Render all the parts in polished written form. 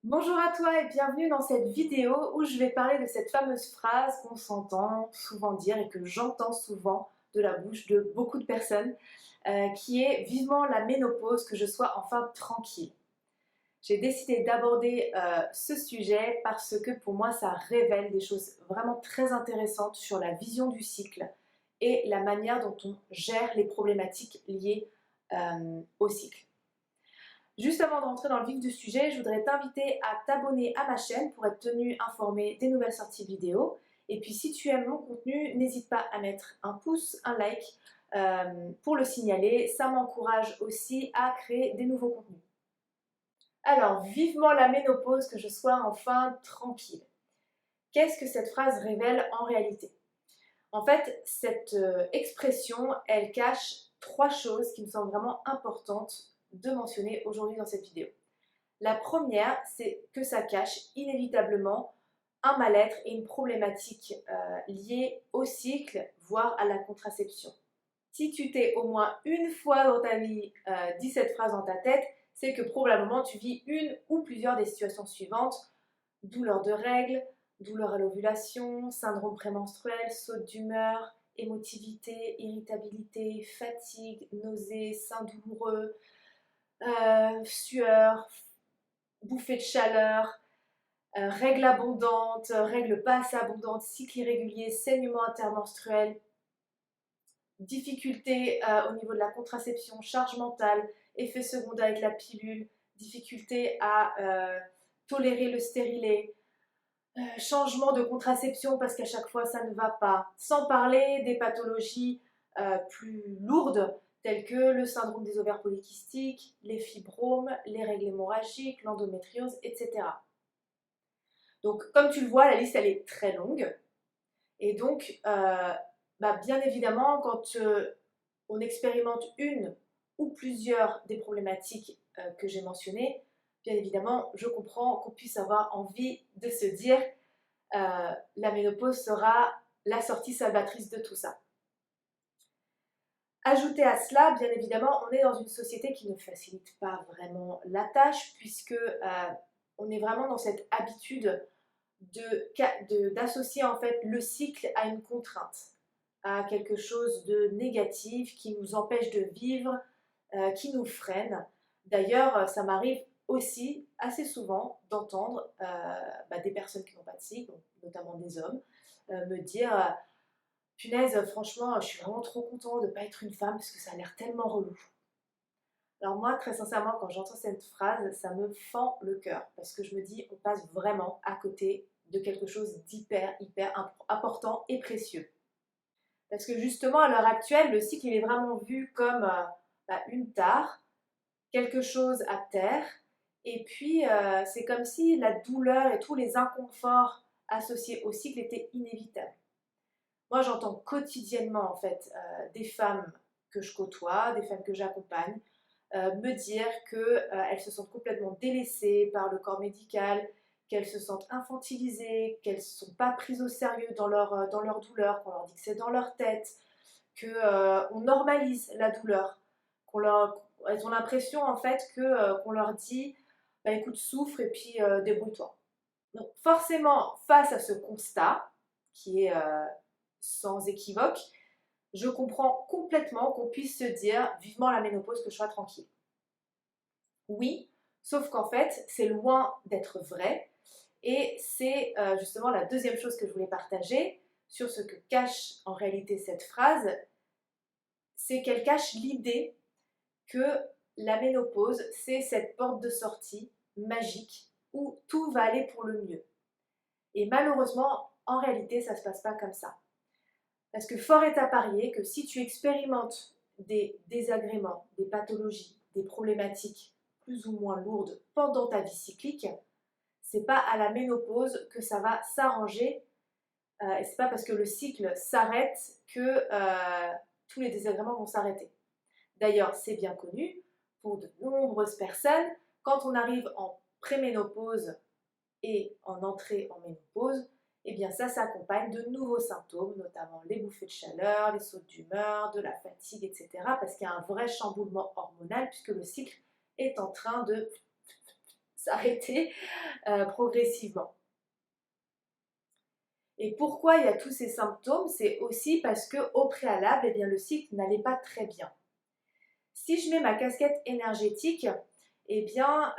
Bonjour à toi et bienvenue dans cette vidéo où je vais parler de cette fameuse phrase qu'on s'entend souvent dire et que j'entends souvent de la bouche de beaucoup de personnes, qui est vivement la ménopause, que je sois enfin tranquille. J'ai décidé d'aborder ce sujet parce que pour moi ça révèle des choses vraiment très intéressantes sur la vision du cycle et la manière dont on gère les problématiques liées au cycle. Juste avant de rentrer dans le vif du sujet, je voudrais t'inviter à t'abonner à ma chaîne pour être tenu informé des nouvelles sorties vidéo. Et puis si tu aimes mon contenu, n'hésite pas à mettre un pouce, un like pour le signaler. Ça m'encourage aussi à créer des nouveaux contenus. Alors, vivement la ménopause, que je sois enfin tranquille. Qu'est-ce que cette phrase révèle en réalité? En fait, cette expression, elle cache trois choses qui me semblent vraiment importantes de mentionner aujourd'hui dans cette vidéo. La première, c'est que ça cache inévitablement un mal-être et une problématique liée au cycle, voire à la contraception. Si tu t'es au moins une fois dans ta vie dit cette phrase dans ta tête, c'est que probablement tu vis une ou plusieurs des situations suivantes: douleur de règles, douleur à l'ovulation, syndrome prémenstruel, saute d'humeur, émotivité, irritabilité, fatigue, nausées, seins douloureux, sueur, bouffée de chaleur, règles abondantes, règles pas assez abondantes, cycle irrégulier, saignement intermenstruel, difficultés au niveau de la contraception, charge mentale, effet secondaire avec la pilule, difficulté à tolérer le stérilet, changement de contraception parce qu'à chaque fois ça ne va pas, sans parler des pathologies plus lourdes telles que le syndrome des ovaires polykystiques, les fibromes, les règles hémorragiques, l'endométriose, etc. Donc, comme tu le vois, la liste, elle est très longue. Et donc, bien évidemment, quand on expérimente une ou plusieurs des problématiques que j'ai mentionnées, bien évidemment, je comprends qu'on puisse avoir envie de se dire la ménopause sera la sortie salvatrice de tout ça. Ajouté à cela, bien évidemment, on est dans une société qui ne facilite pas vraiment la tâche, puisque on est vraiment dans cette habitude d'associer en fait le cycle à une contrainte, à quelque chose de négatif qui nous empêche de vivre, qui nous freine. D'ailleurs, ça m'arrive aussi assez souvent d'entendre des personnes qui n'ont pas de cycle, notamment des hommes, me dire punaise, franchement, je suis vraiment trop content de ne pas être une femme parce que ça a l'air tellement relou. Alors moi, très sincèrement, quand j'entends cette phrase, ça me fend le cœur parce que je me dis, on passe vraiment à côté de quelque chose hyper important et précieux. Parce que justement, à l'heure actuelle, le cycle, il est vraiment vu comme une tare, quelque chose à taire, et puis c'est comme si la douleur et tous les inconforts associés au cycle étaient inévitables. Moi, j'entends quotidiennement, en fait, des femmes que je côtoie, des femmes que j'accompagne, me dire qu'elles se sentent complètement délaissées par le corps médical, qu'elles se sentent infantilisées, qu'elles ne sont pas prises au sérieux dans leur douleur, qu'on leur dit que c'est dans leur tête, qu'on normalise la douleur, elles ont l'impression en fait qu'on leur dit bah, écoute, souffre et puis débrouille-toi. Donc forcément, face à ce constat, qui est sans équivoque, je comprends complètement qu'on puisse se dire vivement la ménopause, que je sois tranquille. Oui, sauf qu'en fait, c'est loin d'être vrai. Et c'est justement la deuxième chose que je voulais partager sur ce que cache en réalité cette phrase, c'est qu'elle cache l'idée que la ménopause, c'est cette porte de sortie magique où tout va aller pour le mieux. Et malheureusement, en réalité, ça ne se passe pas comme ça. Parce que fort est à parier que si tu expérimentes des désagréments, des pathologies, des problématiques plus ou moins lourdes pendant ta vie cyclique, c'est pas à la ménopause que ça va s'arranger. Et c'est pas parce que le cycle s'arrête que tous les désagréments vont s'arrêter. D'ailleurs, c'est bien connu pour de nombreuses personnes, quand on arrive en préménopause et en entrée en ménopause, eh bien ça s'accompagne de nouveaux symptômes, notamment les bouffées de chaleur, les sautes d'humeur, de la fatigue, etc. Parce qu'il y a un vrai chamboulement hormonal puisque le cycle est en train de s'arrêter progressivement. Et pourquoi il y a tous ces symptômes? C'est aussi parce qu'au préalable, eh bien, le cycle n'allait pas très bien. Si je mets ma casquette énergétique, eh bien,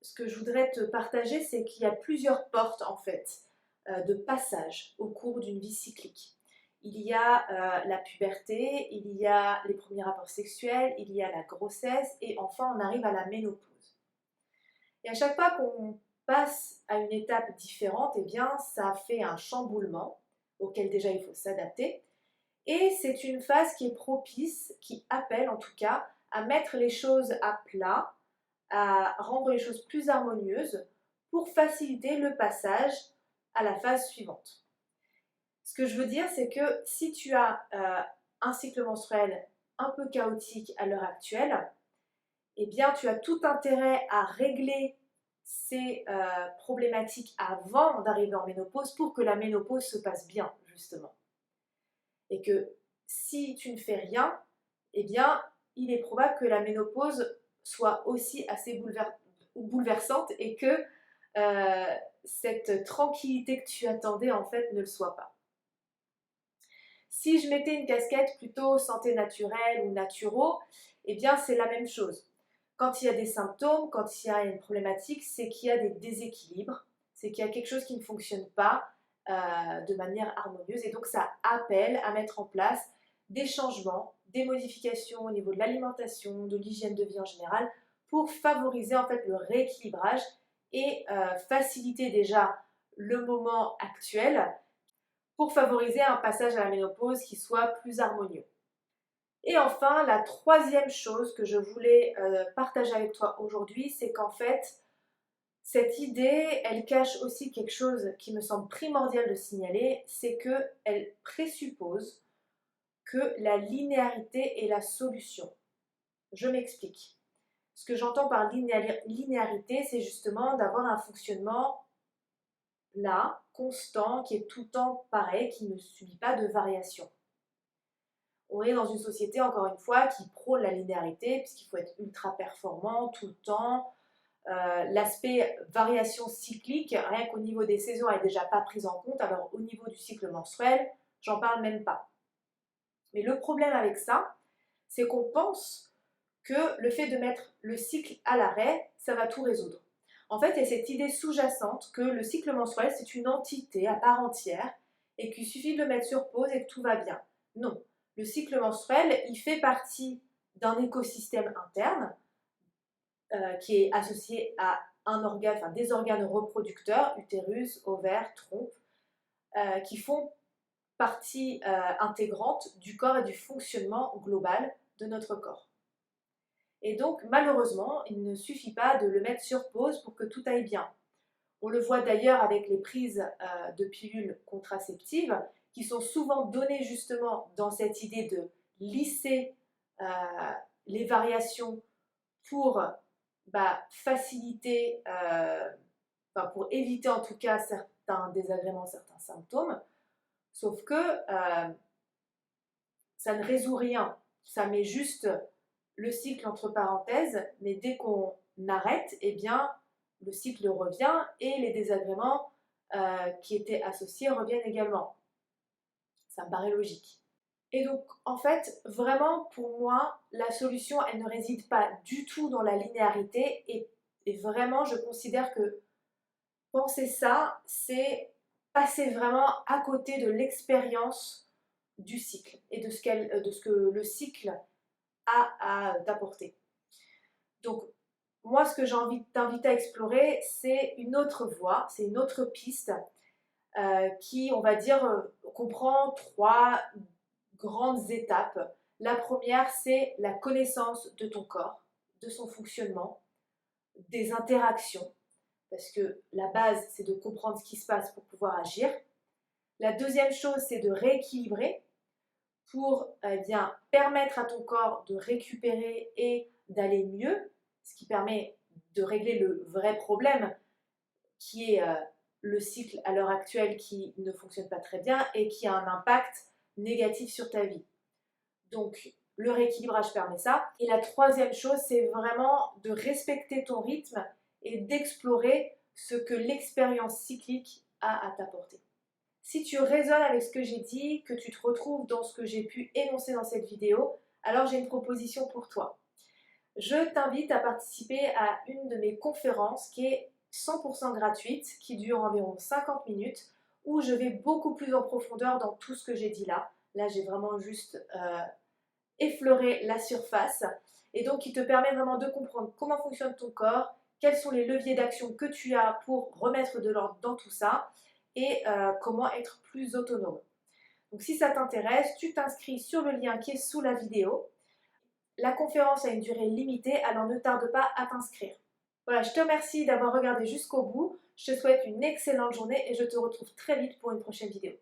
ce que je voudrais te partager, c'est qu'il y a plusieurs portes en fait de passage au cours d'une vie cyclique. Il y a la puberté, il y a les premiers rapports sexuels, il y a la grossesse et enfin on arrive à la ménopause. Et à chaque fois qu'on passe à une étape différente, eh bien, ça fait un chamboulement auquel déjà il faut s'adapter. Et c'est une phase qui est propice, qui appelle en tout cas à mettre les choses à plat, à rendre les choses plus harmonieuses pour faciliter le passage à la phase suivante. Ce que je veux dire, c'est que si tu as un cycle menstruel un peu chaotique à l'heure actuelle, eh bien tu as tout intérêt à régler ces problématiques avant d'arriver en ménopause pour que la ménopause se passe bien, justement. Et que si tu ne fais rien, eh bien, il est probable que la ménopause soit aussi assez bouleversante et que cette tranquillité que tu attendais en fait ne le soit pas. Si je mettais une casquette plutôt santé naturelle ou naturo, eh bien c'est la même chose. Quand il y a des symptômes, quand il y a une problématique, c'est qu'il y a des déséquilibres, c'est qu'il y a quelque chose qui ne fonctionne pas de manière harmonieuse et donc ça appelle à mettre en place des changements, des modifications au niveau de l'alimentation, de l'hygiène de vie en général pour favoriser en fait le rééquilibrage et faciliter déjà le moment actuel pour favoriser un passage à la ménopause qui soit plus harmonieux. Et enfin, la troisième chose que je voulais partager avec toi aujourd'hui, c'est qu'en fait, cette idée, elle cache aussi quelque chose qui me semble primordial de signaler, c'est qu'elle présuppose que la linéarité est la solution. Je m'explique. Ce que j'entends par linéarité, c'est justement d'avoir un fonctionnement là, constant, qui est tout le temps pareil, qui ne subit pas de variation. On est dans une société, encore une fois, qui prône la linéarité, puisqu'il faut être ultra performant tout le temps. L'aspect variation cyclique, rien qu'au niveau des saisons, elle n'est déjà pas prise en compte. Alors au niveau du cycle menstruel, j'en parle même pas. Mais le problème avec ça, c'est qu'on pense que le fait de mettre le cycle à l'arrêt, ça va tout résoudre. En fait, il y a cette idée sous-jacente que le cycle menstruel, c'est une entité à part entière et qu'il suffit de le mettre sur pause et que tout va bien. Non, le cycle menstruel, il fait partie d'un écosystème interne qui est associé à un organe, enfin des organes reproducteurs, utérus, ovaires, trompe, qui font partie intégrante du corps et du fonctionnement global de notre corps. Et donc, malheureusement, il ne suffit pas de le mettre sur pause pour que tout aille bien. On le voit d'ailleurs avec les prises de pilules contraceptives qui sont souvent données justement dans cette idée de lisser les variations pour faciliter, pour éviter en tout cas certains désagréments, certains symptômes. Sauf que ça ne résout rien. Ça met juste le cycle entre parenthèses, mais dès qu'on arrête, eh bien, le cycle revient et les désagréments qui étaient associés reviennent également. Ça me paraît logique. Et donc, en fait, vraiment, pour moi, la solution, elle ne réside pas du tout dans la linéarité et vraiment, je considère que penser ça, c'est passer vraiment à côté de l'expérience du cycle et de ce que le cycle a à t'apporter. Donc, moi, ce que j'ai envie de t'inviter à explorer, c'est une autre voie, c'est une autre piste qui, on va dire, comprend trois grandes étapes. La première, c'est la connaissance de ton corps, de son fonctionnement, des interactions, parce que la base, c'est de comprendre ce qui se passe pour pouvoir agir. La deuxième chose, c'est de rééquilibrer pour bien permettre à ton corps de récupérer et d'aller mieux, ce qui permet de régler le vrai problème qui est le cycle à l'heure actuelle qui ne fonctionne pas très bien et qui a un impact négatif sur ta vie. Donc, le rééquilibrage permet ça. Et la troisième chose, c'est vraiment de respecter ton rythme et d'explorer ce que l'expérience cyclique a à t'apporter. Si tu résonnes avec ce que j'ai dit, que tu te retrouves dans ce que j'ai pu énoncer dans cette vidéo, alors j'ai une proposition pour toi. Je t'invite à participer à une de mes conférences qui est 100% gratuite, qui dure environ 50 minutes, où je vais beaucoup plus en profondeur dans tout ce que j'ai dit là. Là, j'ai vraiment juste effleurer la surface et donc qui te permet vraiment de comprendre comment fonctionne ton corps, quels sont les leviers d'action que tu as pour remettre de l'ordre dans tout ça et comment être plus autonome. Donc si ça t'intéresse, tu t'inscris sur le lien qui est sous la vidéo. La conférence a une durée limitée, alors ne tarde pas à t'inscrire. Voilà, je te remercie d'avoir regardé jusqu'au bout. Je te souhaite une excellente journée et je te retrouve très vite pour une prochaine vidéo.